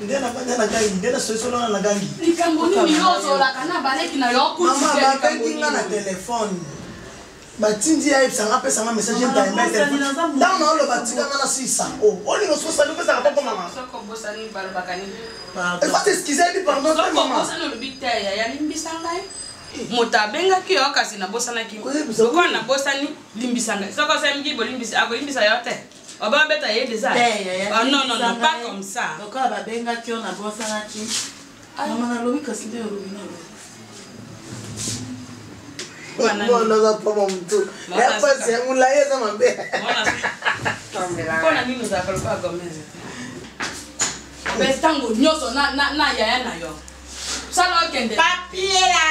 Ndena bana ngai ndena solo na ngangi likambo nini yozola kana baleki na yo kuti mama babenga na telefone batindi ya ipsanga pesa nga message internet dans na lo batinga na sisa oh oli no sosa lo pesa ka papa mama soko bosani balbakani et pas excuser lui pardon maman bosani lo bitaya ya limbisanga mota benga ki yo kasi na bosana ki ko na bosani limbisanga soko sa mgi bolimbisa ako limbisa yo te on va mettre ailleurs des arts. Oh non, non, non, pas comme ça. Donc, on va benga qui on a bossé là qui. Maman a l'obi que c'est de l'obi. Non, non, non, pas mon tout. Et après, c'est un laïe, ça m'a fait. Pourquoi on a mis nous appelle pas comme ça? Mais tango, nyoso, na yaya na yo. Ça l'a kende. Papier là.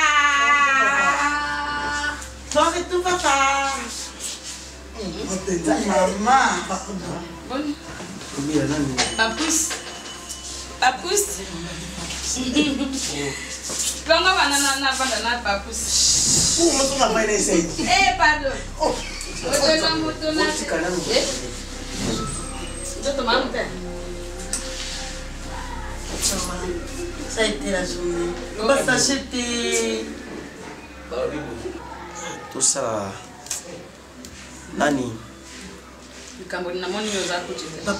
Toi, c'est tout papa. Maman. Papousse. Papousse. Comment va na papousse? Pour moi, on va essayer. Eh, pardon. Oh. Ça a été la journée. On va s'acheter. Tout ça. Nani? Papa,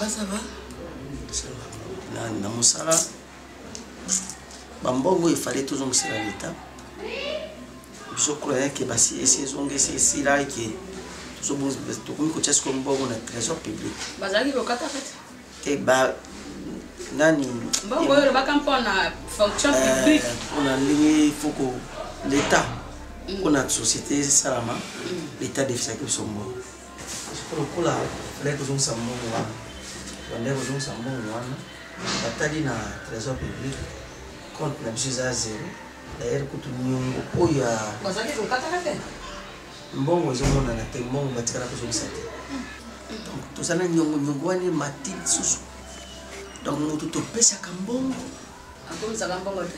ça va? Ça va. Nani, na musala. Bambongo, il fallait toujours me serrer l'état. Je croyais que si ces ongles, c'est là que tout le monde a un trésor public. Et bah, nani mbongo oyo lobaka mpona fonction publique mpona ndenge il faut que l'état mpona société salama l'état defisaki biso mbongo lokola fallait kozongisa mbongo wana bande kozongisa mbongo wana batali na trésor public compte na biso eza zéro d'ailleurs kutu nyongo oyo mbongo ezomonana te mbongo batikala kozongisa te donc tozala nyongo wana matili susu donc moto topesaka mbongo akomisaka mbongo te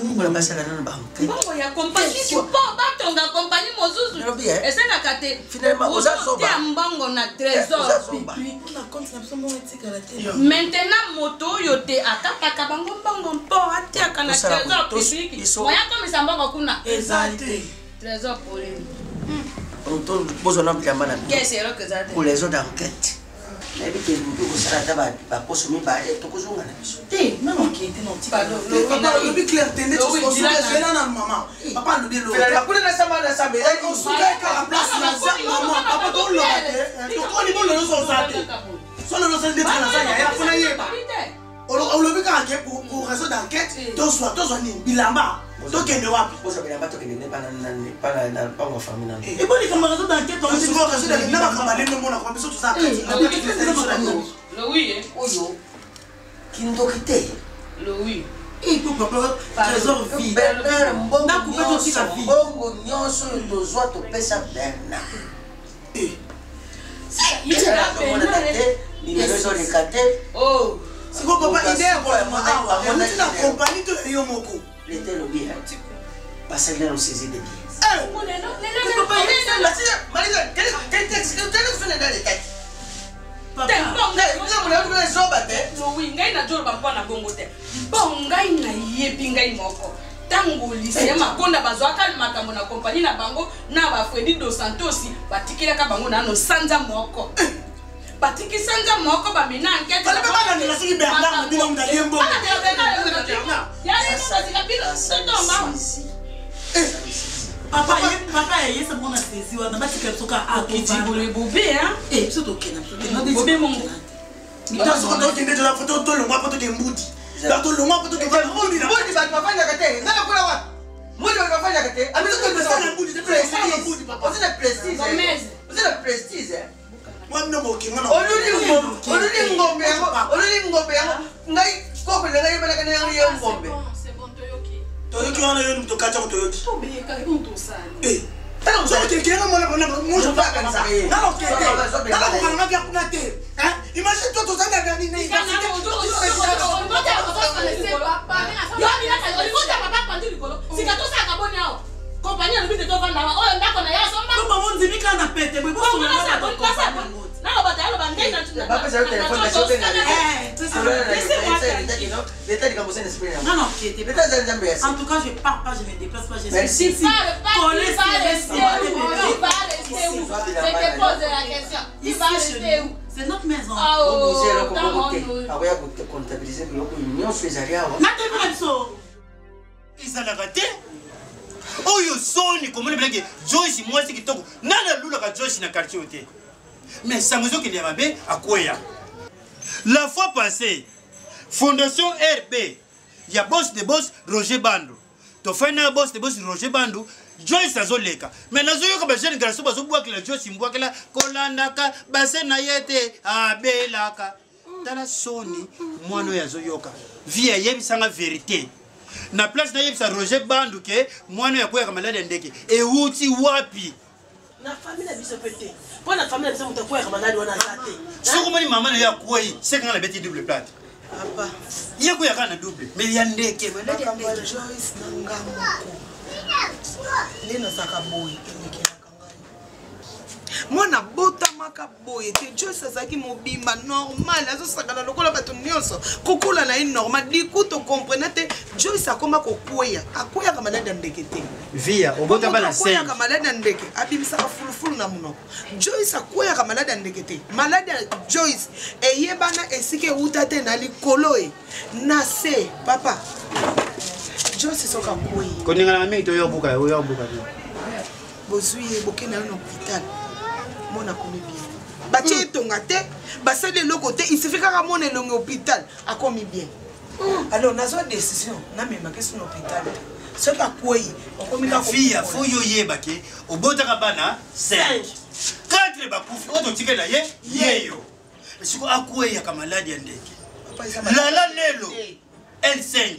mbongo basaka nana banke mbongo ya kompagnie support batonga kompagnie mosusu esengaka te ozotea mbongo na trésor public maintenant moto oyo te akataka bango mbongo mpo atiaka na trésor public moya komisa mbongo kuna trésor polini pour les autres d'enquête. Mais que nous savons que nous pour raison d'enquête, tous bilamba. Donc il ne va pas poser bilamba to kende pas na pas famille na. Et bon les camarades d'enquête on dit quoi raison d'enquête na kamale no mona kwa biso tuzaka. Le oui oyo kindokite. Le oui. Et pour papa trésor vie. Bernard mbongo na couper aussi la vie. Mbongo nyonso tozwa to pesa Bernard. Il est là Bernard. Il est raison de kate. Oh. C'est quoi papa idée pour la compagnie de Yomoko. L'été le bien. Parce que là on saisit des biens. Tango lycée makonda bazwaka makambo na compagnie na bango na ba Freddy dos Santos batikilaka bango na no sanza moko. Batiki sanza moko ba mena enquête ba ba na siki Bernard ndilo mdalie mbongo. Papa, il y a mon anesthésie, on a battu quelque chose à le bébé, hein? Et surtout qu'il a bébé mon. Il a son temps de la photo de le mois pour te moudi. Dans le mois pour te moudi. Moudi va pas faire la gâterie. Non, quoi là? Moudi va pas faire la gâterie. Ah mais tu peux faire la moudi, tu peux faire la moudi papa. C'est le prestige. C'est le prestige. Moi non moki, moi non. Oluli ngombe ngai ko ko le ngai bala kana ngai ngombe. Toyoki wana yo mtu kacha ko Toyoki. Tobe ka mtu sana. Alors vous avez quelqu'un moi moi je pas comme ça. Non OK. Alors on va bien kuna te. Hein? Imagine toi tous anga gani nei. Compagnie le but de toi vendre là. Oh ndako na ya somba. Comme on dit mika na pete, mais bon on a ça bonne place. Na lo bata lo bande na. Papa ça le téléphone na shopping. L'état dit comme ça n'esprit. Non non, qui était l'état ça jamais. En tout cas, je pars pas, je me déplace pas, je Merci. C'est notre maison. Oh, ah ouais, vous comptabilisez que l'union Césaria. Ils ont raté. Oh yo soni comme le blague Joyce moi c'est kitoko nana lula ka Joyce na quartier oté mais ça me qui mabe akoya la fois passée fondation RB ya boss de boss Roger Bandu to final boss de boss Roger Bandu Joyce azoleka mais nazo yo ka ba jeune garçon bazo boaka la Joyce mbwaka la kolandaka basena yete abelaka tala soni mwana yazo yoka vie yebisanga vérité na place na yebisa Roger Bandu ke mwana ya kuya malade ndeke e uti wapi na famille biso pété pour la famille biso mutakuya malade wana zate soko mani mama na ya kuyi c'est quand la bête double plate papa ya kuya kana double mais ya ndeke malade ndeke Joyce na ngamoko neno saka boy ndeke mwana botamaka boye te Joyce azaki mobimba normal azosakana lokola bato nyonso kokula na ye normal diku to comprendre te Joyce akoma kokwea akweyaka malade ya ndeke te via obotamba na scène akweyaka malade ya ndeke abimisaka fulufulu na monoko Joyce akweyaka malade ya ndeke te malade ya Joyce eyebana esika euta te na likolo e na se papa Joyce soka kwei koningana mingi to yo buka bozwi ye bokenda na hôpital mona komi bien batie etonga te basali eloko te il suffit kaka mona elongi hôpital akomi bien alors nazwa décision namemaki sino hôpital soki akwei fille fo yo yeba ke obotaka bana 5 4 bakufi ototikela ye yeyo siko akweyaka maladi ya ndeke lala lelo L5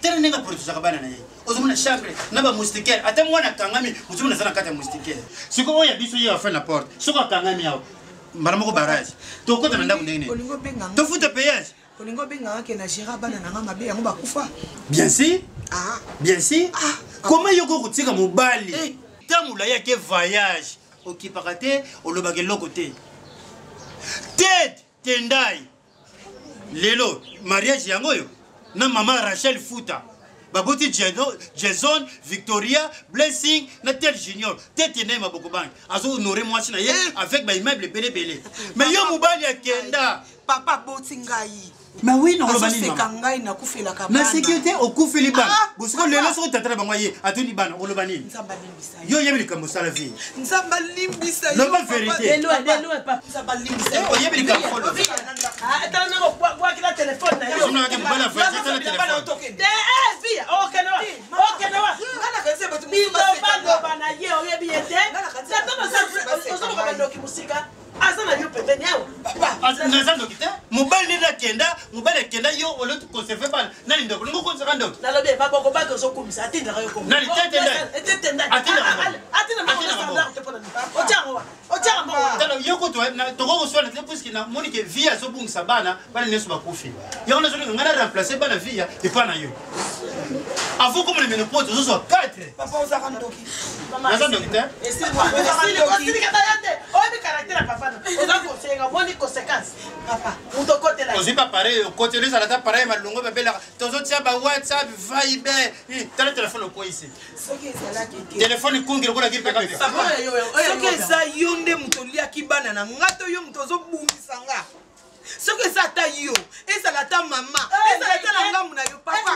tena nenga protosaka bana na ye ozomona chambre na ba moustiquaire ata mwana kangami ozomona sana kata moustiquaire siko oya biso ye afa na porte siko akangami yawo mbala moko barrage tokota na ndako ndenge to futa payage olingo benga ke na gérard bana nanga mabe yango bakufa bien sûr bien sûr comment yoko kotika mobali tamula yake voyage okipaka te olobaka eloko te ted tendai lelo mariage yango yo na mama Rachel Futa baboti Jason Victoria Blessing na tel junior tete ne maboko bank azo honorer moi na ye avec ba immeuble belé mais yo mobali akenda papa boti ngai mais oui non lobani ngai na kufela kabana na sécurité okufeli bana bosiko lelo so tatala bango ye atuni bana olobani nzamba limbisa yo yebi likambo sala vie nzamba limbisa yo la vérité delo papa nzamba limbisa yo yebi likambo tala na kwa kila telefone na yo zuna ke bana fasi tala telefone via okay no ngana kaze batu bana ye oyebi yete tatono kama ndoki musika azana yo pembeni yao papa nazando kite mobali na kenda mobali kenda yo ole to conserver bana nani ndoko ngo konserver ndoko nalobe baba ko baka so kumisa atinda kayo ko nani tete atinda tala yoko to na to go so na te puisque na monique via so bungisa bana bana neso bakufi yo na so ngana remplacer bana via et pas na yo avant comme le ménopause zo so 4 papa ozaka ndoki nazando kite ozi pas pareil côté les ala ta pareil malongo bebela tozo tia ba WhatsApp Viber tala téléphone ko ici téléphone kungiro kola kipe kapi soki eza yo nde moto oliaki bana na ngato yo moto ozobungisa nga soki eza ata yo ezala ata mama ezala ata na ngambu na yo papa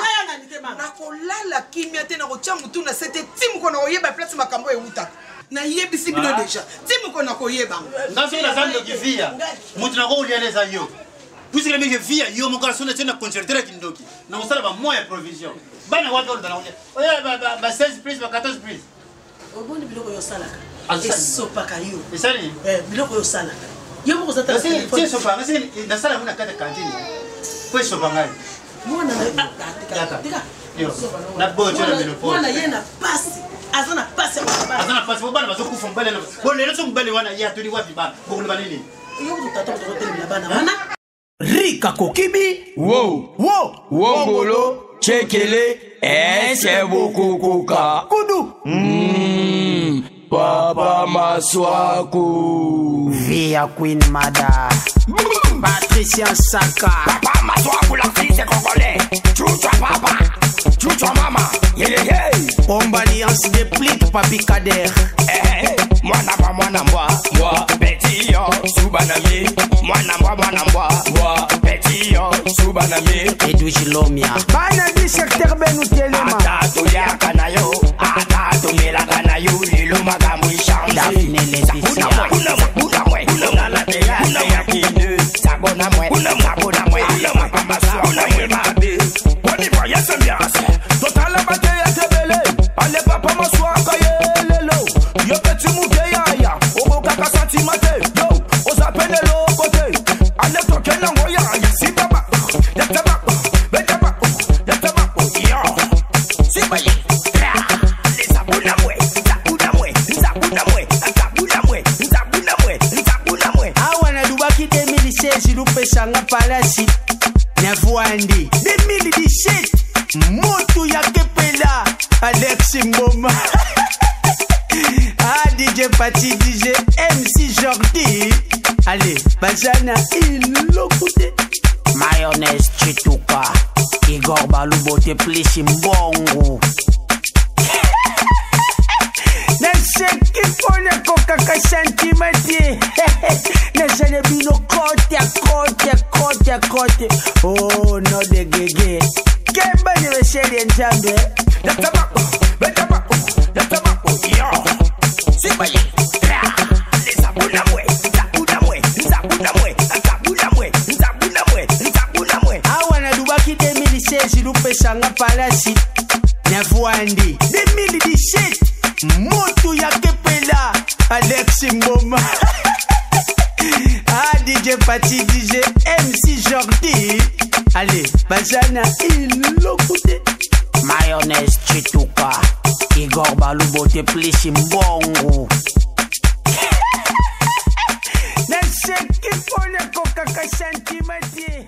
nakolala kimia te nakotia motu na sete ti moko na koyeba place makambo ewutaka nayebisi bino deja ti moko na koyeba ngasoki nazando kivia motu na koulianeza yo puisque meke via yo moko asona tena concerter kindoki na kosala ba moya provision bana wapi olda na oya ba 16 prise ba 14 prise obondi biloko yo salaka esopaka yo esali biloko yo salaka yo moko zata c'est sopa ngasi na sala muna kata kantini po sopa ngai mwana na tika yo na bocho na menopause mwana yena pasi azana pasi bana bazokufa mbale na bo lelo so mbale wana ya tuli wapi bana bokolo banini yo kutata kutotelemela bana wana Rika Kokibi, Wongolo, Chekele, Bukukuka, Kudu, Papa Maswaku, Via Queen Mada, Patricia Saka, Papa Maswaku, la fille c'est congolais, Chouchou papa, Chouchou maman, yeah. Pomba Alliance de Plique, Papi Kader, Mwana moi, petit yo, Subanami, Mwana moi, petit yo, Subanami, Edou Jilomia, Bana di secteur Benu Telema, Atato ya kanayo, Atato mela kanayo, Lilo magamu ishanda, Daphne Laetitia, Una la ya kine, Sabona mwe, Mabe, Poni voya sembiance, Total bate ya tebele, Ale papa maswaka yelelo, Yo petit mouke ya, Oko kaka santimate, Yo, Osapene lo kote, Ale toke na ngoya, Si baba, Yataba, Yo, Si baye, Zabuna mwe, Awana Dubaki 2016, Lupe Sanga Palasi, Nevuandi, 2017, Motu ya Kepela, Alex Ngoma, DJ Pati, DJ MC Jordi, allez, Bazana, il l'occupe. Mayonnaise Chituka, Igor Balubote Plishi Mbongo. Nasheki pone kokaka sentimenti. Nashane bino kote. Oh no de gege. Kemba ni wesheli njambe. Yatabako, yo. Si baye, les abuna mwe, chilupe shanga palasi Nyavuandi 2017 Motu ya Kepela Alex Mboma Ah DJ Pati DJ MC Jordi Allez Bazana Ilokute Mayonnaise Chituka Igor Balubote Plishi Mbongo Nasheki pone kokaka shantimati